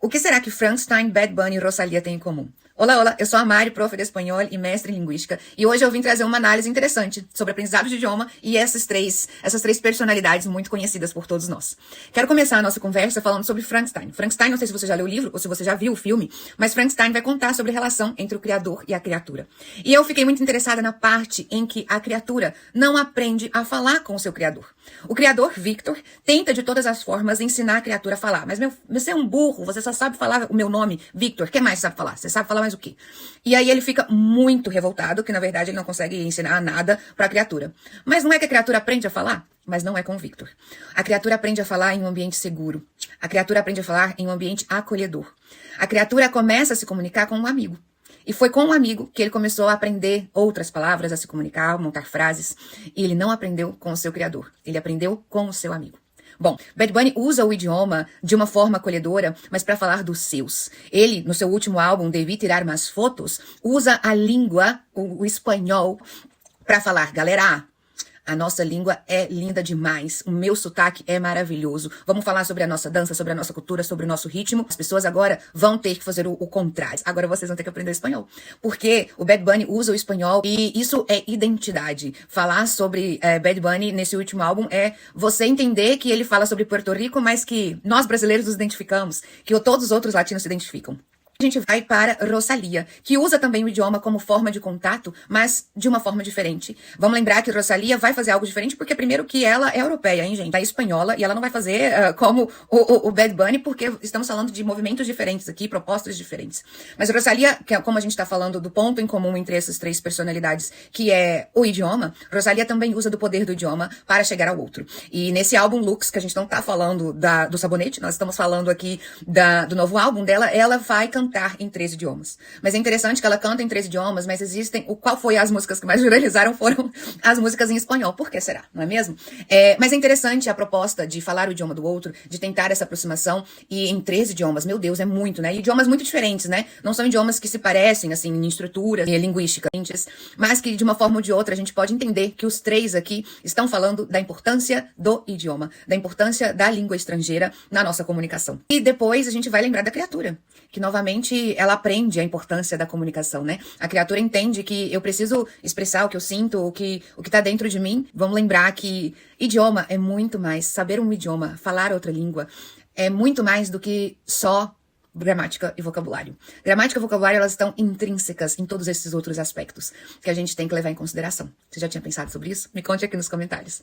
O que será que Frankenstein, Bad Bunny e Rosalía têm em comum? Olá, olá, eu sou a Mari, prof de espanhol e mestre em linguística, e hoje eu vim trazer uma análise interessante sobre aprendizado de idioma e essas três personalidades muito conhecidas por todos nós. Quero começar a nossa conversa falando sobre Frankenstein. Frankenstein, não sei se você já leu o livro ou se você já viu o filme, mas Frankenstein vai contar sobre a relação entre o criador e a criatura. E eu fiquei muito interessada na parte em que a criatura não aprende a falar com o seu criador. O criador, Victor, tenta de todas as formas ensinar a criatura a falar. Mas você é um burro, você só sabe falar o meu nome, Victor. O que mais sabe falar? Você sabe falar mais o quê? E aí ele fica muito revoltado, que na verdade ele não consegue ensinar nada para a criatura. Mas não é que a criatura aprende a falar? Mas não é com o Victor. A criatura aprende a falar em um ambiente seguro. A criatura aprende a falar em um ambiente acolhedor. A criatura começa a se comunicar com um amigo. E foi com um amigo que ele começou a aprender outras palavras, a se comunicar, a montar frases. E ele não aprendeu com o seu criador. Ele aprendeu com o seu amigo. Bom, Bad Bunny usa o idioma de uma forma acolhedora, mas para falar dos seus. Ele, no seu último álbum, Devi Tirar Mais Fotos, usa a língua, o espanhol, para falar, galera, a nossa língua é linda demais. O meu sotaque é maravilhoso. Vamos falar sobre a nossa dança, sobre a nossa cultura, sobre o nosso ritmo. As pessoas agora vão ter que fazer o contrário. Agora vocês vão ter que aprender espanhol. Porque o Bad Bunny usa o espanhol e isso é identidade. Falar sobre Bad Bunny nesse último álbum é você entender que ele fala sobre Puerto Rico, mas que nós brasileiros nos identificamos, que todos os outros latinos se identificam. A gente vai para Rosalía, que usa também o idioma como forma de contato, mas de uma forma diferente. Vamos lembrar que Rosalía vai fazer algo diferente, porque primeiro que ela é europeia, hein, gente? Ela é espanhola, e ela não vai fazer como o Bad Bunny, porque estamos falando de movimentos diferentes aqui, propostas diferentes. Mas Rosalía, que é como a gente está falando do ponto em comum entre essas três personalidades, que é o idioma, Rosalía também usa do poder do idioma para chegar ao outro. E nesse álbum Lux, que a gente não tá falando do sabonete, nós estamos falando aqui do novo álbum dela, ela vai cantar em 3 idiomas. Mas é interessante que ela canta em 3 idiomas, mas existem... Qual foi as músicas que mais viralizaram foram as músicas em espanhol. Por que será? Não é mesmo? Mas é interessante a proposta de falar o idioma do outro, de tentar essa aproximação e em 3 idiomas. Meu Deus, é muito, né? E idiomas muito diferentes, né? Não são idiomas que se parecem, assim, em estrutura linguística, mas que de uma forma ou de outra a gente pode entender que os 3 aqui estão falando da importância do idioma, da importância da língua estrangeira na nossa comunicação. E depois a gente vai lembrar da criatura, que novamente ela aprende a importância da comunicação, né? A criatura entende que eu preciso expressar o que eu sinto, o que tá dentro de mim. Vamos lembrar que idioma é muito mais, saber um idioma, falar outra língua, é muito mais do que só gramática e vocabulário. Gramática e vocabulário, elas estão intrínsecas em todos esses outros aspectos que a gente tem que levar em consideração. Você já tinha pensado sobre isso? Me conte aqui nos comentários.